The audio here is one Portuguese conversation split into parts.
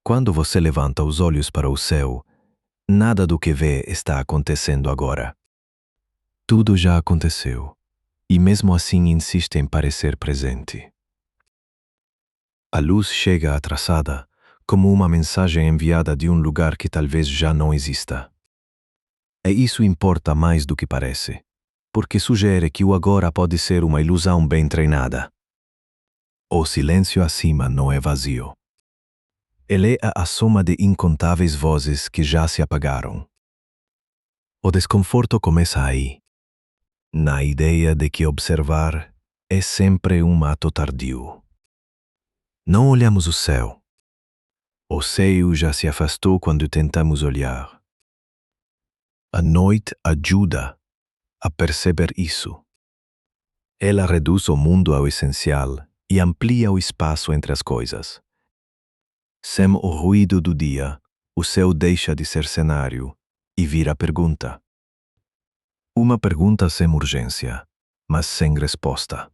Quando você levanta os olhos para o céu, nada do que vê está acontecendo agora. Tudo já aconteceu, e mesmo assim insiste em parecer presente. A luz chega atrasada, como uma mensagem enviada de um lugar que talvez já não exista. E isso importa mais do que parece, porque sugere que o agora pode ser uma ilusão bem treinada. O silêncio acima não é vazio. Ele é a soma de incontáveis vozes que já se apagaram. O desconforto começa aí, na ideia de que observar é sempre um ato tardio. Não olhamos o céu. O seio já se afastou quando tentamos olhar. A noite ajuda a perceber isso. Ela reduz o mundo ao essencial e amplia o espaço entre as coisas. Sem o ruído do dia, o céu deixa de ser cenário e vira pergunta. Uma pergunta sem urgência, mas sem resposta.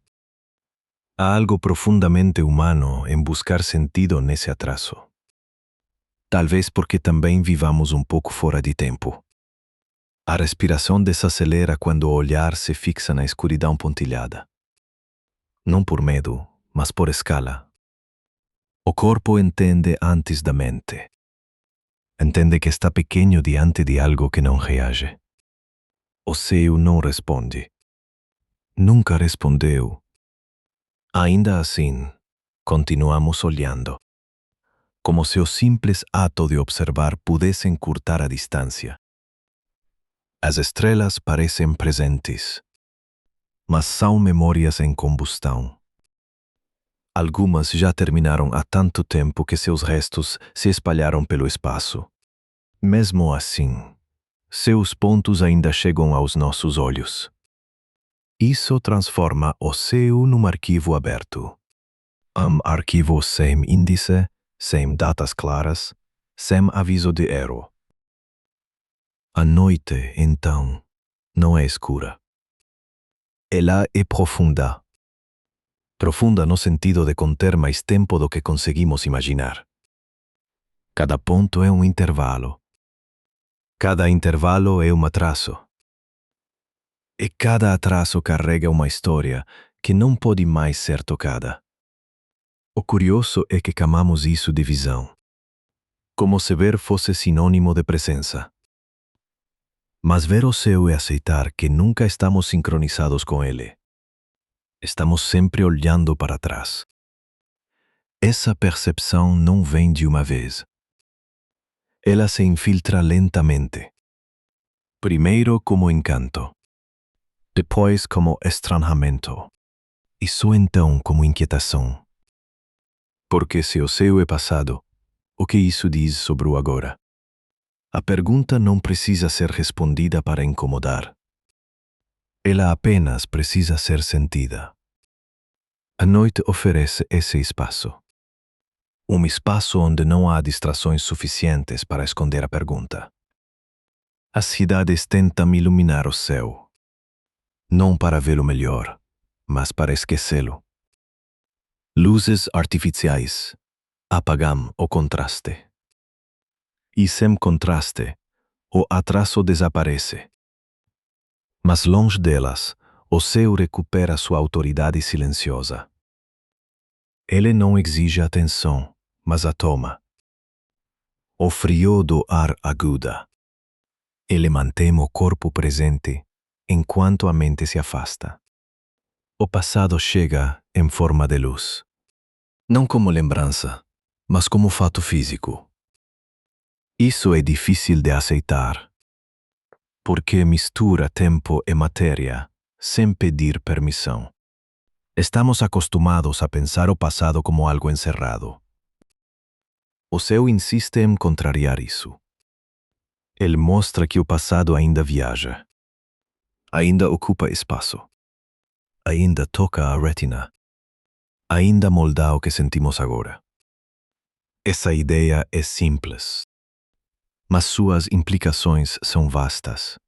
Há algo profundamente humano em buscar sentido nesse atraso. Talvez porque também vivamos um pouco fora de tempo. A respiração desacelera quando o olhar se fixa na escuridão pontilhada. Não por medo, mas por escala. O corpo entende antes da mente. Entende que está pequeno diante de algo que não reage. O seio não responde. Nunca respondeu. Ainda assim, continuamos olhando. Como se o simples ato de observar pudesse encurtar a distância. As estrelas parecem presentes, mas são memórias em combustão. Algumas já terminaram há tanto tempo que seus restos se espalharam pelo espaço. Mesmo assim, seus pontos ainda chegam aos nossos olhos. Isso transforma o céu num arquivo aberto. Arquivo sem índice, sem datas claras, sem aviso de erro. A noite, então, não é escura. Ela é profunda. Profunda no sentido de conter mais tempo do que conseguimos imaginar. Cada ponto é um intervalo. Cada intervalo é um atraso. E cada atraso carrega uma história que não pode mais ser tocada. O curioso é que chamamos isso de visão. Como se ver fosse sinônimo de presença. Mas ver o céu é aceitar que nunca estamos sincronizados com ele. Estamos sempre olhando para trás. Essa percepção não vem de uma vez. Ela se infiltra lentamente. Primeiro como encanto, depois como estranhamento, e só então como inquietação. Porque se o céu é passado, o que isso diz sobre o agora? A pergunta não precisa ser respondida para incomodar. Ela apenas precisa ser sentida. A noite oferece esse espaço. Um espaço onde não há distrações suficientes para esconder a pergunta. As cidades tentam iluminar o céu. Não para vê-lo melhor, mas para esquecê-lo. Luzes artificiais apagam o contraste. E sem contraste, o atraso desaparece. Mas longe delas, o céu recupera sua autoridade silenciosa. Ele não exige atenção, mas a toma. O frio do ar aguda. Ele mantém o corpo presente enquanto a mente se afasta. O passado chega em forma de luz. Não como lembrança, mas como fato físico. Isso é difícil de aceitar, porque mistura tempo e matéria sem pedir permissão. Estamos acostumados a pensar o passado como algo encerrado. O céu insiste em contrariar isso. Ele mostra que o passado ainda viaja, ainda ocupa espaço, ainda toca a retina, ainda molda o que sentimos agora. Essa ideia é simples, mas suas implicações são vastas.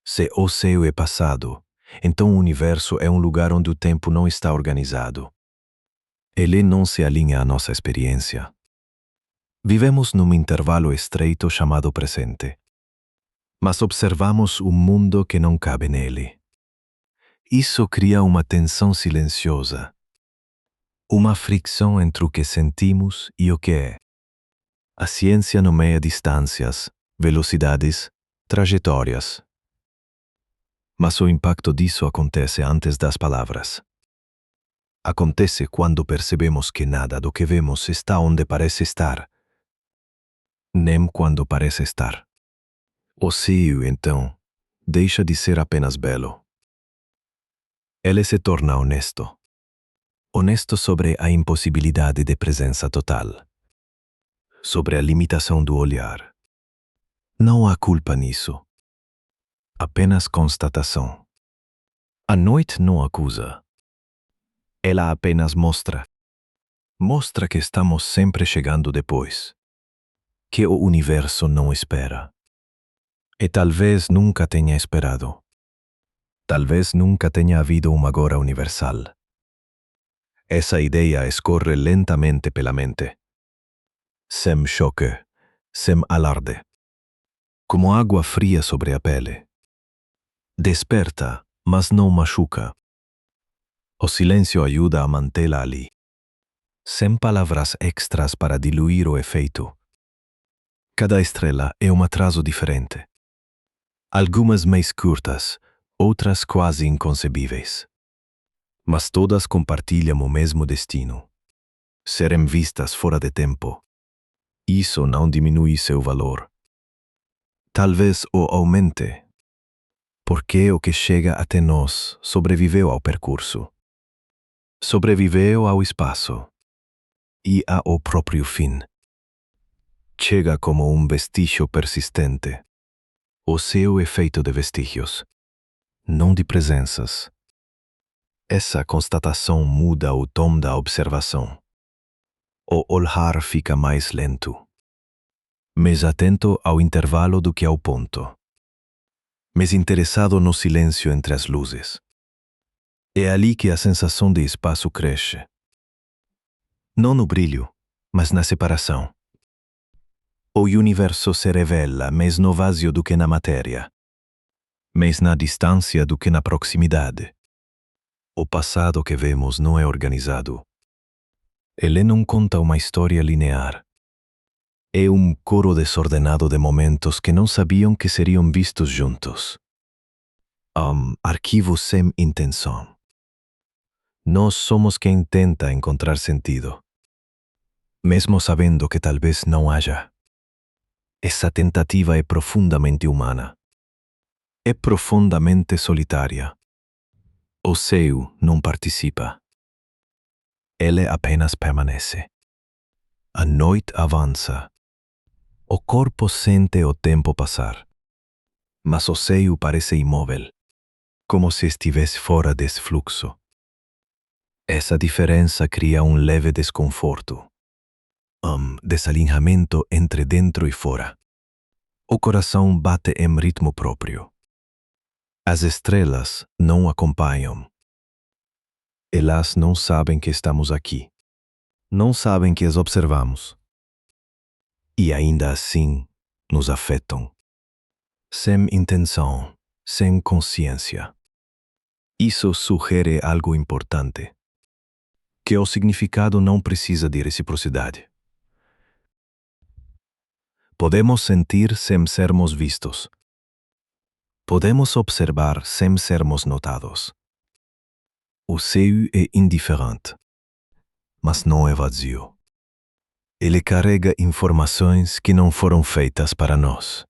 Se o céu é passado, então o universo é um lugar onde o tempo não está organizado. Ele não se alinha à nossa experiência. Vivemos num intervalo estreito chamado presente, mas observamos um mundo que não cabe nele. Isso cria uma tensão silenciosa, uma fricção entre o que sentimos e o que é. A ciência nomeia distâncias, velocidades, trajetórias. Mas o impacto disso acontece antes das palavras. Acontece quando percebemos que nada do que vemos está onde parece estar, nem quando parece estar. O céu, então, deixa de ser apenas belo. Ele se torna honesto. Honesto sobre a impossibilidade de presença total. Sobre a limitação do olhar. Não há culpa nisso. Apenas constatação. A noite não acusa. Ela apenas mostra. Mostra que estamos sempre chegando depois. Que o universo não espera. E talvez nunca tenha esperado. Talvez nunca tenha havido uma agora universal. Essa ideia escorre lentamente pela mente. Sem choque, sem alarde. Como água fria sobre a pele. Desperta, mas não machuca. O silêncio ajuda a mantê-la ali. Sem palavras extras para diluir o efeito. Cada estrela é um atraso diferente. Algumas mais curtas, outras quase inconcebíveis. Mas todas compartilham o mesmo destino. Serem vistas fora de tempo. Isso não diminui seu valor. Talvez o aumente. Porque o que chega até nós sobreviveu ao percurso. Sobreviveu ao espaço. E ao próprio fim. Chega como um vestígio persistente. O seu é feito de vestígios, não de presenças. Essa constatação muda o tom da observação. O olhar fica mais lento, mais atento ao intervalo do que ao ponto, mais interessado no silêncio entre as luzes. É ali que a sensação de espaço cresce. Não no brilho, mas na separação. O universo se revela mais no vazio do que na matéria, mais na distância do que na proximidade. O passado que vemos não é organizado. Ele não conta uma história linear. É um coro desordenado de momentos que não sabiam que seriam vistos juntos. Arquivo sem intenção. Nós somos quem tenta encontrar sentido, mesmo sabendo que talvez não haja. Essa tentativa é profundamente humana. É profundamente solitária. O céu não participa. Ele apenas permanece. A noite avança. O corpo sente o tempo passar. Mas o céu parece imóvel, como se estivesse fora desse fluxo. Essa diferença cria um leve desconforto. Desalinhamento entre dentro e fora. O coração bate em ritmo próprio. As estrelas não acompanham. Elas não sabem que estamos aqui. Não sabem que as observamos. E ainda assim, nos afetam. Sem intenção, sem consciência. Isso sugere algo importante. Que o significado não precisa de reciprocidade. Podemos sentir sem sermos vistos. Podemos observar sem sermos notados. O céu é indiferente, mas não é vazio. Ele carrega informações que não foram feitas para nós.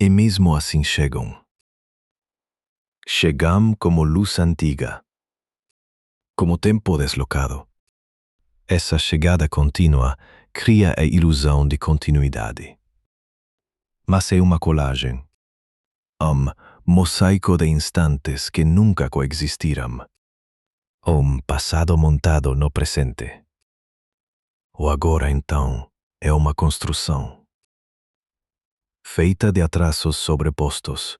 E mesmo assim chegam. Chegam como luz antiga, como tempo deslocado. Essa chegada contínua cria a ilusão de continuidade. Mas é uma colagem. Mosaico de instantes que nunca coexistiram. Passado montado no presente. O agora, então, é uma construção. Feita de atrasos sobrepostos.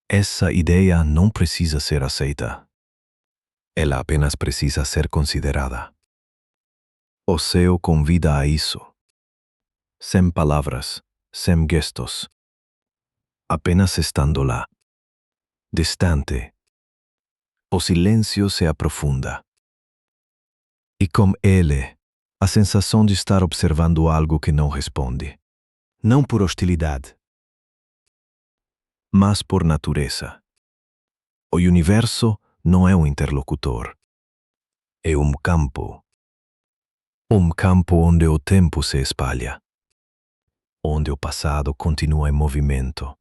Essa ideia não precisa ser aceita. Ela apenas precisa ser considerada. O céu convida a isso. sem palavras, sem gestos. Apenas estando lá. Distante. O silêncio se aprofunda. E com ele, a sensação de estar observando algo que não responde. Não por hostilidade, mas por natureza. O universo não é um interlocutor. É um campo. Um campo onde o tempo se espalha. Onde o passado continua em movimento.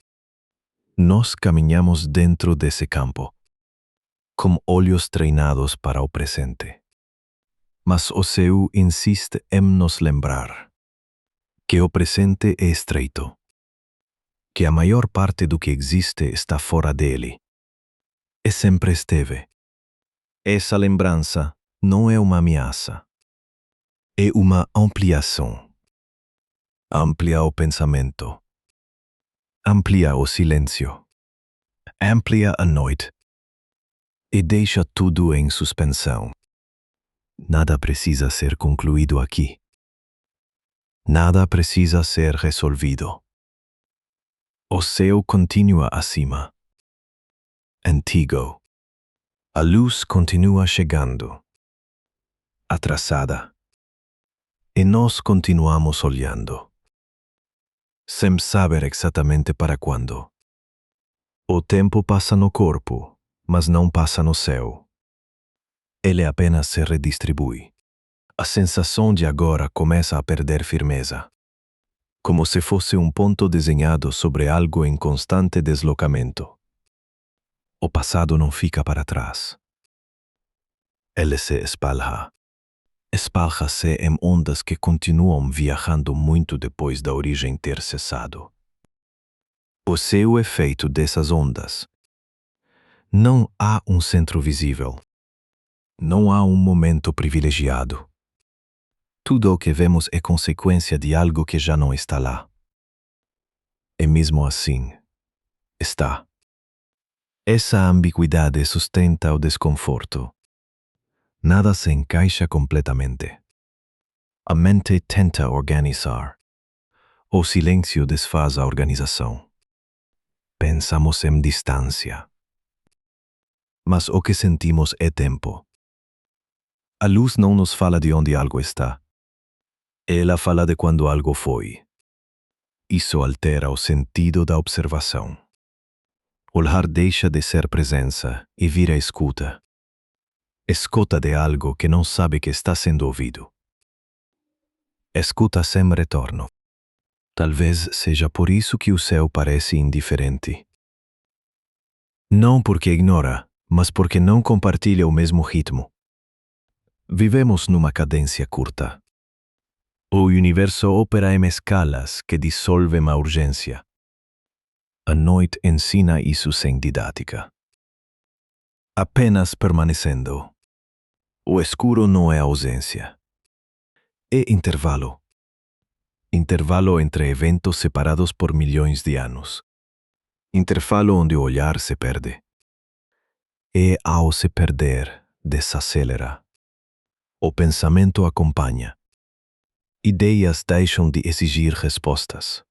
Nós caminhamos dentro desse campo, com olhos treinados para o presente. Mas o céu insiste em nos lembrar que o presente é estreito, que a maior parte do que existe está fora dele. E sempre esteve. Essa lembrança não é uma ameaça, é uma ampliação. Amplia o pensamento. Amplia o silêncio. Amplia a noite. E deixa tudo em suspensão. Nada precisa ser concluído aqui. Nada precisa ser resolvido. O céu continua acima. Antigo. A luz continua chegando. Atrasada. E nós continuamos olhando. Sem saber exatamente para quando. O tempo passa no corpo, mas não passa no céu. Ele apenas se redistribui. A sensação de agora começa a perder firmeza. Como se fosse um ponto desenhado sobre algo em constante deslocamento. O passado não fica para trás. Ele se espalha. Espalha-se em ondas que continuam viajando muito depois da origem ter cessado. O céu é feito dessas ondas. Não há um centro visível. Não há um momento privilegiado. Tudo o que vemos é consequência de algo que já não está lá. E mesmo assim, está. Essa ambiguidade sustenta o desconforto. Nada se encaixa completamente. A mente tenta organizar. O silêncio desfaz a organização. Pensamos em distância. Mas o que sentimos é tempo. A luz não nos fala de onde algo está. Ela fala de quando algo foi. Isso altera o sentido da observação. Olhar deixa de ser presença e vira escuta. Escuta de algo que não sabe que está sendo ouvido. Escuta sem retorno. Talvez seja por isso que o céu parece indiferente. Não porque ignora, mas porque não compartilha o mesmo ritmo. Vivemos numa cadência curta. O universo opera em escalas que dissolvem a urgência. A noite ensina isso sem didática. Apenas permanecendo. O escuro não é ausência. É intervalo. Intervalo entre eventos separados por milhões de anos. Intervalo onde o olhar se perde. E ao se perder, desacelera. O pensamento acompanha. Ideias deixam de exigir respostas.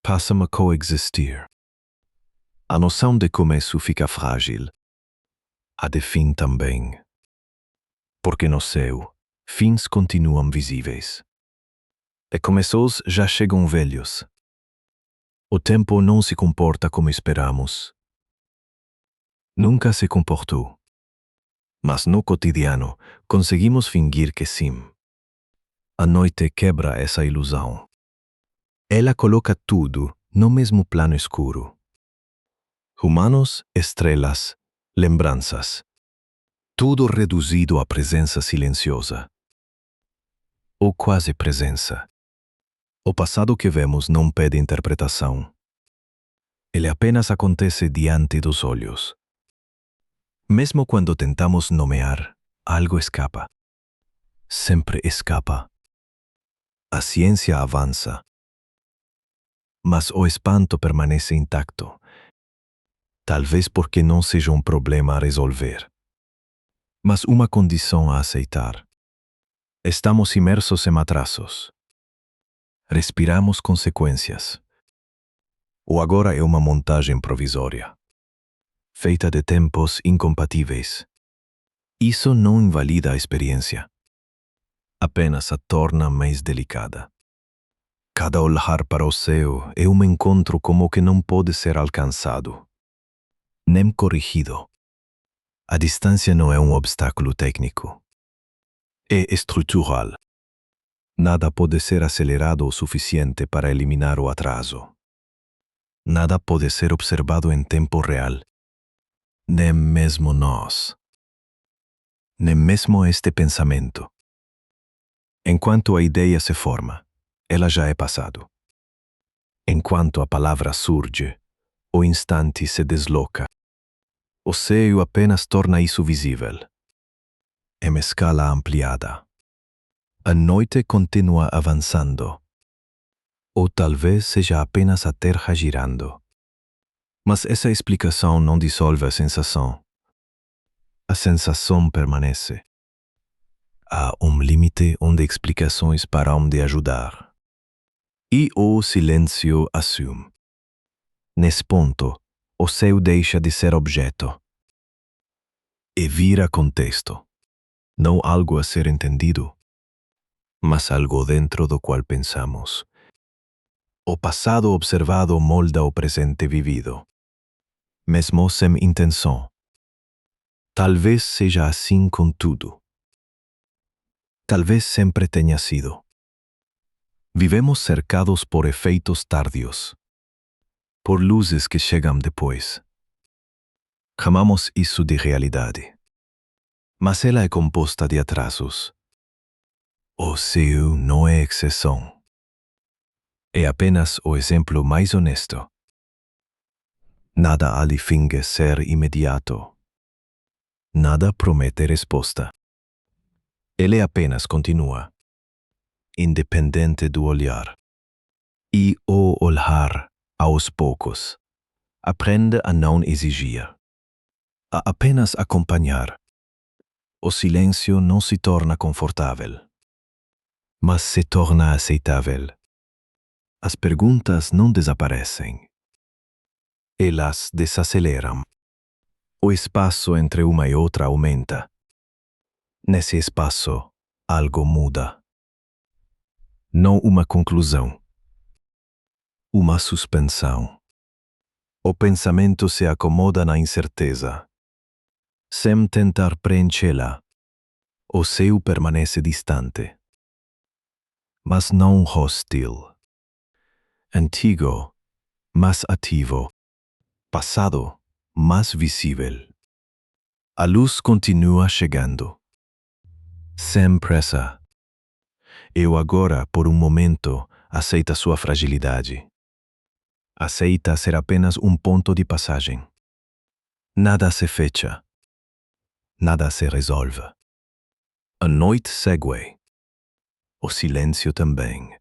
Passam a coexistir. A noção de começo fica frágil. A de fim também. Porque no céu, fins continuam visíveis. E começos já chegam velhos. O tempo não se comporta como esperamos. Nunca se comportou. Mas no cotidiano, conseguimos fingir que sim. A noite quebra essa ilusão. Ela coloca tudo no mesmo plano escuro. Humanos, estrelas, lembranças. Tudo reduzido à presença silenciosa. Ou quase presença. O passado que vemos não pede interpretação. Ele apenas acontece diante dos olhos. Mesmo quando tentamos nomear, algo escapa. Sempre escapa. A ciência avança. Mas o espanto permanece intacto. Talvez porque não seja um problema a resolver. Mas uma condição a aceitar. Estamos imersos em atrasos. Respiramos consequências. O agora é uma montagem provisória, feita de tempos incompatíveis. Isso não invalida a experiência, apenas a torna mais delicada. Cada olhar para o céu é um encontro como que não pode ser alcançado, nem corrigido. A distância não é um obstáculo técnico. É estrutural. Nada pode ser acelerado o suficiente para eliminar o atraso. Nada pode ser observado em tempo real. Nem mesmo nós. Nem mesmo este pensamento. Enquanto a ideia se forma, ela já é passado. Enquanto a palavra surge, o instante se desloca. O céu apenas torna isso visível. Em escala ampliada. A noite continua avançando. Ou talvez seja apenas a terra girando. Mas essa explicação não dissolve a sensação. A sensação permanece. Há um limite onde explicações param de ajudar. E o silêncio assume. Nesse ponto, o céu deixa de ser objeto e vira contexto. Não algo a ser entendido, mas algo dentro do qual pensamos. O passado observado molda o presente vivido, mesmo sem intenção. Talvez seja assim com tudo. Talvez sempre tenha sido. Vivemos cercados por efeitos tardios, por luzes que chegam depois. Chamamos isso de realidade. Mas ela é composta de atrasos. O céu não é exceção. É apenas o exemplo mais honesto. Nada ali finge ser imediato. Nada promete resposta. Ele apenas continua, independente do olhar. E o olhar, aos poucos, aprende a não exigir, a apenas acompanhar. O silêncio não se torna confortável, mas se torna aceitável. As perguntas não desaparecem. Elas desaceleram. O espaço entre uma e outra aumenta. Nesse espaço, algo muda. Não uma conclusão. Uma suspensão. O pensamento se acomoda na incerteza. Sem tentar preenchê-la, o céu permanece distante. Mas não hostil. Antigo, mas ativo. Passado, mas visível. A luz continua chegando. Sem pressa. Eu agora, por um momento, aceita sua fragilidade. Aceita ser apenas um ponto de passagem. Nada se fecha. Nada se resolve. A noite segue. O silêncio também.